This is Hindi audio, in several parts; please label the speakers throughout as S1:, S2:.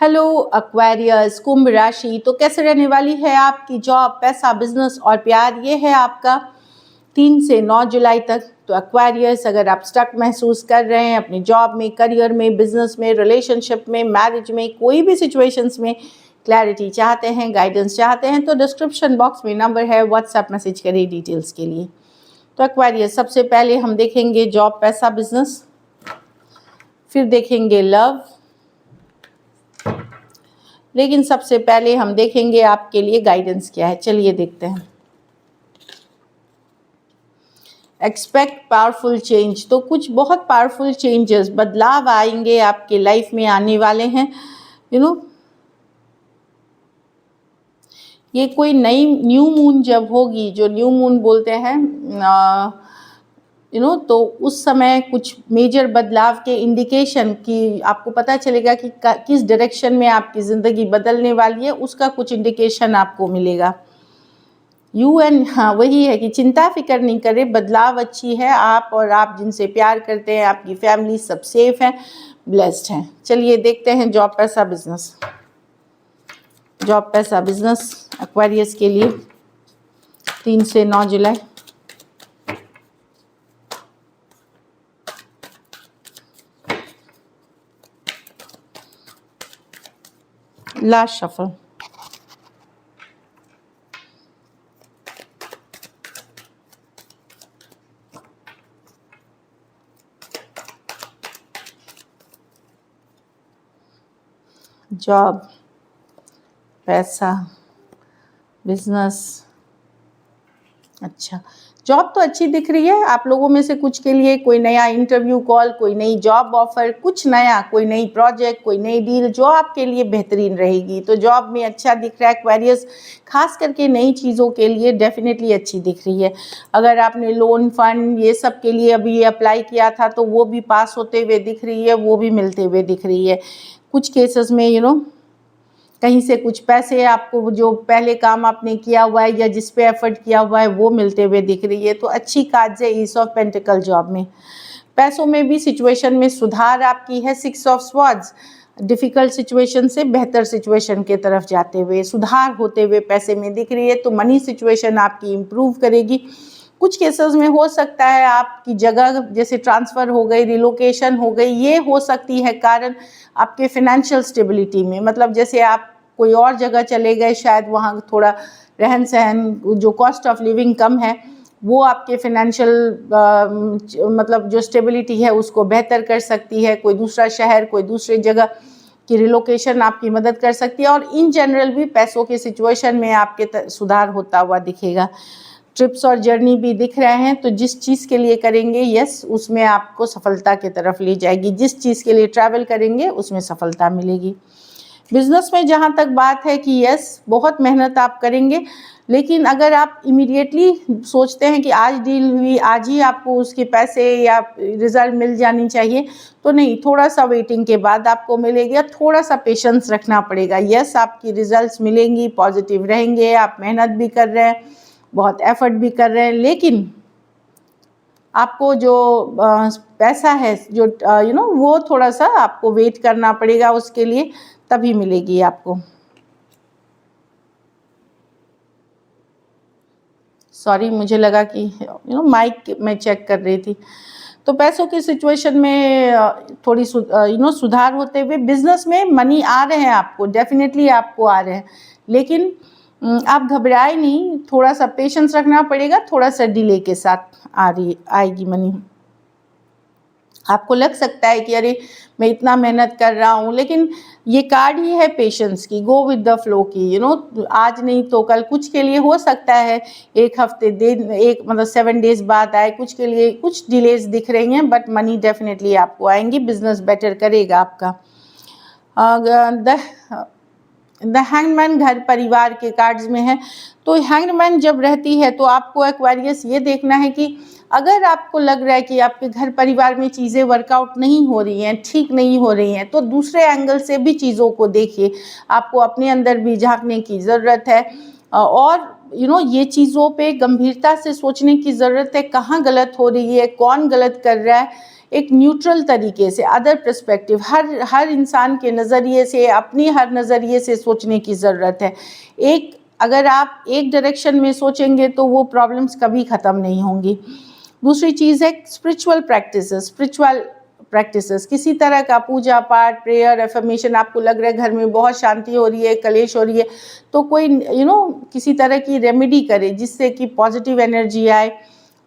S1: हेलो एक्वेरियस, कुंभ राशि। तो कैसे रहने वाली है आपकी जॉब, पैसा, बिजनेस और प्यार। ये है आपका 3 से 9 जुलाई तक। तो एक्वेरियस, अगर आप स्टक महसूस कर रहे हैं अपनी जॉब में, करियर में, बिजनेस में, रिलेशनशिप में, मैरिज में, कोई भी सिचुएशंस में क्लैरिटी चाहते हैं, गाइडेंस चाहते हैं, तो डिस्क्रिप्शन बॉक्स में नंबर है, व्हाट्सएप मैसेज करिए डिटेल्स के लिए। तो एक्वेरियस, सबसे पहले हम देखेंगे जॉब, पैसा, बिजनेस, फिर देखेंगे लव, लेकिन सबसे पहले हम देखेंगे आपके लिए गाइडेंस क्या है। चलिए देखते हैं। Expect powerful change. तो कुछ बहुत पावरफुल चेंजेस, बदलाव आएंगे आपके लाइफ में, आने वाले हैं। ये कोई नई न्यू मून जब होगी, जो न्यू मून बोलते हैं तो उस समय कुछ मेजर बदलाव के इंडिकेशन कि आपको पता चलेगा कि किस डायरेक्शन में आपकी ज़िंदगी बदलने वाली है, उसका कुछ इंडिकेशन आपको मिलेगा। हाँ, वही है कि चिंता फिक्र नहीं करें, बदलाव अच्छी है। आप और आप जिनसे प्यार करते हैं, आपकी फैमिली सब सेफ है, ब्लेस्ड हैं। चलिए देखते हैं जॉब, पैसा, बिजनेस। जॉब, पैसा, बिजनेस एक्वेरियस के लिए 3 से 9 जुलाई। Last shuffle. जॉब, पैसा, बिजनेस। अच्छा, जॉब तो अच्छी दिख रही है। आप लोगों में से कुछ के लिए कोई नया इंटरव्यू कॉल, कोई नई जॉब ऑफर, कुछ नया, कोई नई प्रोजेक्ट, कोई नई डील जो आपके लिए बेहतरीन रहेगी। तो जॉब में अच्छा दिख रहा है एक्वेरियस, खास करके नई चीज़ों के लिए डेफिनेटली अच्छी दिख रही है। अगर आपने लोन, फंड ये सब के लिए अभी अप्लाई किया था तो वो भी पास होते हुए दिख रही है, वो भी मिलते हुए दिख रही है। कुछ केसेस में कहीं से कुछ पैसे आपको, जो पहले काम आपने किया हुआ है या जिस पे एफर्ट किया हुआ है, वो मिलते हुए दिख रही है। तो अच्छी कार्ड्स है ईस ऑफ पेंटिकल जॉब में। पैसों में भी सिचुएशन में सुधार आपकी है। 6 ऑफ स्वॉर्ड्स, डिफ़िकल्ट सिचुएशन से बेहतर सिचुएशन के तरफ जाते हुए, सुधार होते हुए पैसे में दिख रही है। तो मनी सिचुएशन आपकी इम्प्रूव करेगी। कुछ केसेस में हो सकता है आपकी जगह जैसे ट्रांसफ़र हो गई, रिलोकेशन हो गई, ये हो सकती है कारण आपके फिनेंशियल स्टेबिलिटी में। मतलब जैसे आप कोई और जगह चले गए, शायद वहाँ थोड़ा रहन सहन, जो कॉस्ट ऑफ लिविंग कम है, वो आपके फिनेंशियल मतलब जो स्टेबिलिटी है उसको बेहतर कर सकती है। कोई दूसरा शहर, कोई दूसरे जगह की रिलोकेशन आपकी मदद कर सकती है। और इन जनरल भी पैसों की सिचुएशन में आपके सुधार होता हुआ दिखेगा। ट्रिप्स और जर्नी भी दिख रहे हैं। तो जिस चीज़ के लिए करेंगे, यस, उसमें आपको सफलता की तरफ ले जाएगी। जिस चीज़ के लिए ट्रैवल करेंगे उसमें सफलता मिलेगी। बिजनेस में जहाँ तक बात है कि यस, बहुत मेहनत आप करेंगे, लेकिन अगर आप इमीडिएटली सोचते हैं कि आज डील हुई, आज ही आपको उसके पैसे या रिज़ल्ट मिल जानी चाहिए, तो नहीं, थोड़ा सा वेटिंग के बाद आपको मिलेगा। थोड़ा सा पेशेंस रखना पड़ेगा। यस, आपकी रिजल्ट्स मिलेंगी, पॉजिटिव रहेंगे, आप मेहनत भी कर रहे हैं, बहुत एफर्ट भी कर रहे हैं, लेकिन आपको जो पैसा है, जो वो थोड़ा सा आपको वेट करना पड़ेगा उसके लिए, तभी मिलेगी आपको। सॉरी, मुझे लगा कि माइक मैं चेक कर रही थी। तो पैसों की सिचुएशन में थोड़ी सुधार होते हुए, बिजनेस में मनी आ रहे हैं आपको, डेफिनेटली आपको आ रहे हैं, लेकिन आप घबराए नहीं, थोड़ा सा पेशेंस रखना पड़ेगा। थोड़ा सा डिले के साथ आएगी मनी। आपको लग सकता है कि अरे मैं इतना मेहनत कर रहा हूँ, लेकिन ये कार्ड ही है पेशेंस की, गो विद द फ्लो की। आज नहीं तो कल, कुछ के लिए हो सकता है एक हफ्ते दिन, एक मतलब 7 डेज बाद आए, कुछ के लिए कुछ डिलेज दिख रही हैं, बट मनी डेफिनेटली आपको आएंगी। बिजनेस बेटर करेगा आपका। द हैंगमैन घर परिवार के कार्ड्स में है। तो हैंगमैन जब रहती है तो आपको एक्वेरियस ये देखना है कि अगर आपको लग रहा है कि आपके घर परिवार में चीज़ें वर्कआउट नहीं हो रही हैं, ठीक नहीं हो रही हैं, तो दूसरे एंगल से भी चीज़ों को देखिए। आपको अपने अंदर भी झांकने की ज़रूरत है और ये चीज़ों पे गंभीरता से सोचने की ज़रूरत है। कहाँ गलत हो रही है, कौन गलत कर रहा है, एक न्यूट्रल तरीके से, अदर पर्सपेक्टिव, हर इंसान के नज़रिए से, अपनी हर नज़रिए से सोचने की ज़रूरत है। अगर आप एक डायरेक्शन में सोचेंगे तो वो प्रॉब्लम्स कभी ख़त्म नहीं होंगी। दूसरी चीज़ है स्पिरिचुअल प्रैक्टिसेस, किसी तरह का पूजा पाठ, प्रेयर, एफर्मेशन, आपको लग रहा है घर में बहुत शांति हो रही है, कलेश हो रही है, तो कोई किसी तरह की रेमेडी करे जिससे कि पॉजिटिव एनर्जी आए।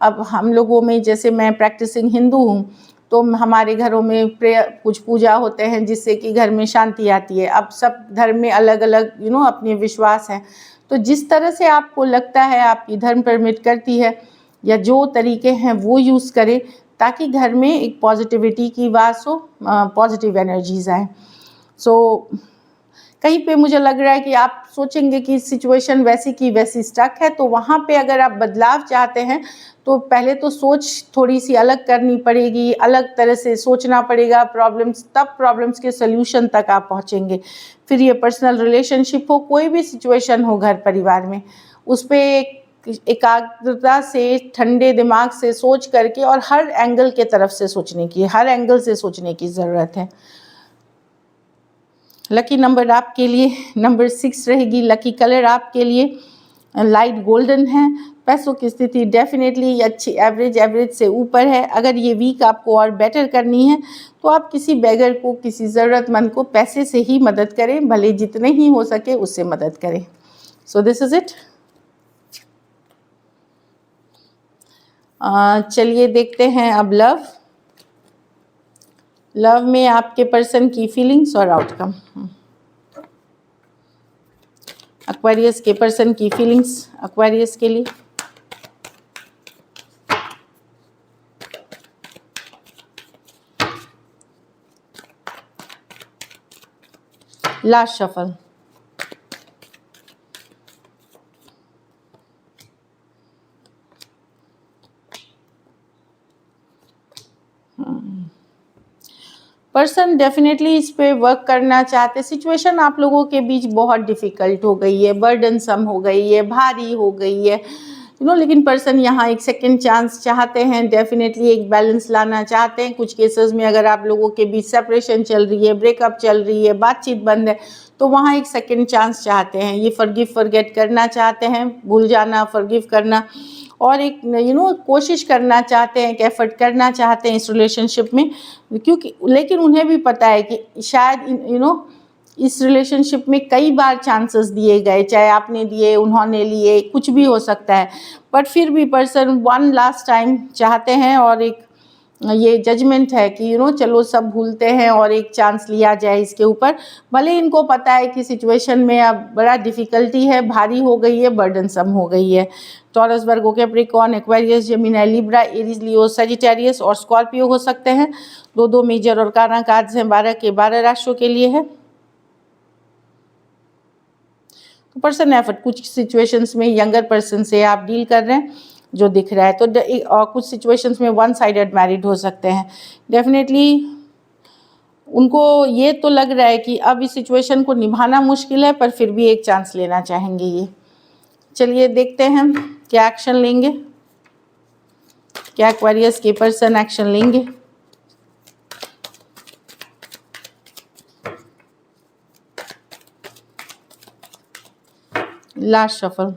S1: अब हम लोगों में, जैसे मैं प्रैक्टिसिंग हिंदू हूँ, तो हमारे घरों में प्रेयर, कुछ पूजा होते हैं जिससे कि घर में शांति आती है। अब सब धर्म में अलग अलग अपने विश्वास हैं, तो जिस तरह से आपको लगता है, आपकी धर्म परमिट करती है, या जो तरीके हैं वो यूज़ करें, ताकि घर में एक पॉजिटिविटी की वास हो, पॉजिटिव एनर्जीज आए। सो कहीं पे मुझे लग रहा है कि आप सोचेंगे कि सिचुएशन वैसी की वैसी स्टक है, तो वहाँ पे अगर आप बदलाव चाहते हैं तो पहले तो सोच थोड़ी सी अलग करनी पड़ेगी, अलग तरह से सोचना पड़ेगा तब प्रॉब्लम्स के सोल्यूशन तक आप पहुँचेंगे। फिर ये पर्सनल रिलेशनशिप हो, कोई भी सिचुएशन हो घर परिवार में, उस पर एकाग्रता से, ठंडे दिमाग से सोच करके, और हर एंगल के तरफ से सोचने की, हर एंगल से सोचने की ज़रूरत है। लकी नंबर आपके लिए नंबर 6 रहेगी। लकी कलर आपके लिए लाइट गोल्डन है। पैसों की स्थिति डेफिनेटली अच्छी, एवरेज से ऊपर है। अगर ये वीक आपको और बेटर करनी है तो आप किसी बेगर को, किसी ज़रूरतमंद को पैसे से ही मदद करें, भले जितने ही हो सके उससे मदद करें। So this is it. चलिए देखते हैं अब लव में आपके पर्सन की फीलिंग्स और आउटकम। एक्वेरियस के पर्सन की फीलिंग्स एक्वेरियस के लिए। Last shuffle. पर्सन डेफिनेटली इस पे वर्क करना चाहते। सिचुएशन आप लोगों के बीच बहुत डिफ़िकल्ट हो गई है, बर्डनसम हो गई है, भारी हो गई है, लेकिन पर्सन यहाँ एक सेकंड चांस चाहते हैं, डेफिनेटली एक बैलेंस लाना चाहते हैं। कुछ केसेस में अगर आप लोगों के बीच सेपरेशन चल रही है, ब्रेकअप चल रही है, बातचीत बंद है, तो वहाँ एक सेकंड चांस चाहते हैं। ये फॉरगिव फॉरगेट करना चाहते हैं, भूल जाना, फॉरगिव करना, और एक कोशिश करना चाहते हैं, एक एफर्ट करना चाहते हैं इस रिलेशनशिप में, क्योंकि लेकिन उन्हें भी पता है कि शायद इस रिलेशनशिप में कई बार चांसेस दिए गए, चाहे आपने दिए, उन्होंने लिए, कुछ भी हो सकता है, बट फिर भी पर्सन वन लास्ट टाइम चाहते हैं, और एक ये जजमेंट है कि चलो सब भूलते हैं और एक चांस लिया जाए इसके ऊपर। भले इनको पता है कि सिचुएशन में अब बड़ा डिफ़िकल्टी है, भारी हो गई है, बर्डनसम हो गई है। Taurus, Virgo, Capricorn, Aquarius, Gemini, Libra, Aries, Leo, Sagittarius और स्कॉर्पियो हो सकते हैं। दो मेजर और काना कार्ड्स हैं, 12 के 12 राशियों के लिए है। तो पर्सन एफर्ट, कुछ सिचुएशंस में यंगर पर्सन से आप डील कर रहे हैं जो दिख रहा है, तो और कुछ सिचुएशंस में वन साइडेड मैरिड हो सकते हैं। डेफिनेटली उनको ये तो लग रहा है कि अब इस सिचुएशन को निभाना मुश्किल है, पर फिर भी एक चांस लेना चाहेंगे ये। चलिए देखते हैं क्या एक्शन लेंगे, क्या एक्वेरियस के पर्सन एक्शन लेंगे। Last shuffle.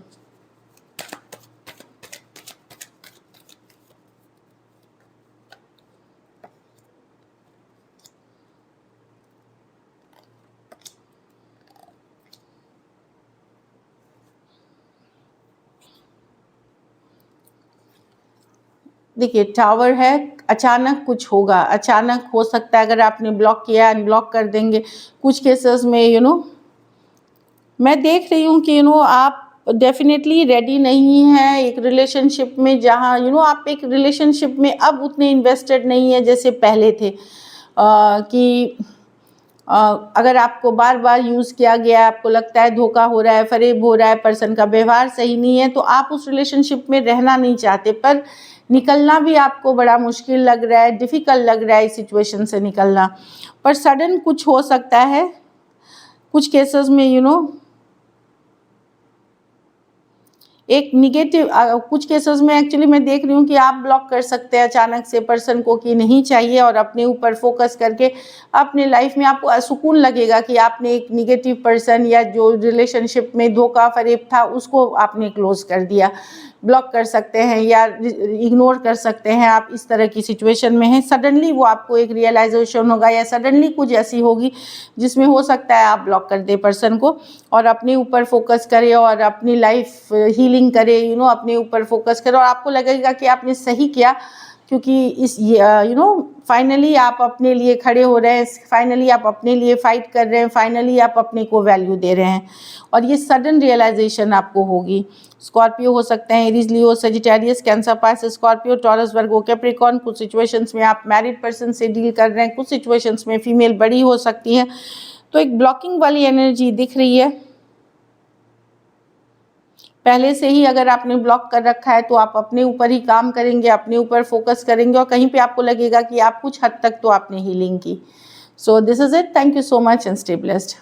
S1: देखिए टावर है, अचानक कुछ होगा, अचानक हो सकता है। अगर आपने ब्लॉक किया, अनब्लॉक कर देंगे। कुछ केसेस में मैं देख रही हूँ कि आप डेफिनेटली रेडी नहीं हैं एक रिलेशनशिप में, जहाँ आप एक रिलेशनशिप में अब उतने इन्वेस्टेड नहीं है जैसे पहले थे। कि अगर आपको बार बार यूज़ किया गया, आपको लगता है धोखा हो रहा है, फरेब हो रहा है, पर्सन का व्यवहार सही नहीं है, तो आप उस रिलेशनशिप में रहना नहीं चाहते, पर निकलना भी आपको बड़ा मुश्किल लग रहा है, डिफ़िकल्ट लग रहा है इस सिचुएशन से निकलना। पर सडन कुछ हो सकता है कुछ केसेस में। एक निगेटिव कुछ केसेस में एक्चुअली मैं देख रही हूँ कि आप ब्लॉक कर सकते हैं अचानक से पर्सन को कि नहीं चाहिए, और अपने ऊपर फोकस करके अपने लाइफ में आपको सुकून लगेगा कि आपने एक निगेटिव पर्सन या जो रिलेशनशिप में धोखा फरेब था उसको आपने क्लोज कर दिया। ब्लॉक कर सकते हैं या इग्नोर कर सकते हैं, आप इस तरह की सिचुएशन में हैं। सडनली वो आपको एक रियलाइजेशन होगा या सडनली कुछ ऐसी होगी जिसमें हो सकता है आप ब्लॉक कर दें पर्सन को और अपने ऊपर फोकस करें और अपनी लाइफ हीलिंग करें, अपने ऊपर फोकस करें और आपको लगेगा कि आपने सही किया, क्योंकि इस फाइनली आप अपने लिए खड़े हो रहे हैं, फाइनली आप अपने लिए फाइट कर रहे हैं, फाइनली आप अपने को वैल्यू दे रहे हैं, और ये सडन रियलाइजेशन आपको होगी। स्कॉर्पियो हो सकते हैं, Aries, Leo, Sagittarius, Cancer, Pisces, Scorpio, Taurus, Virgo, Capricorn. कुछ सिचुएशंस में आप मैरिड पर्सन से डील कर रहे हैं, कुछ सिचुएशंस में फीमेल बड़ी हो सकती है। तो एक ब्लॉकिंग वाली एनर्जी दिख रही है। पहले से ही अगर आपने ब्लॉक कर रखा है तो आप अपने ऊपर ही काम करेंगे, अपने ऊपर फोकस करेंगे और कहीं पे आपको लगेगा कि आप कुछ हद तक तो आपने हीलिंग की। So this is it. Thank you so much and stay blessed.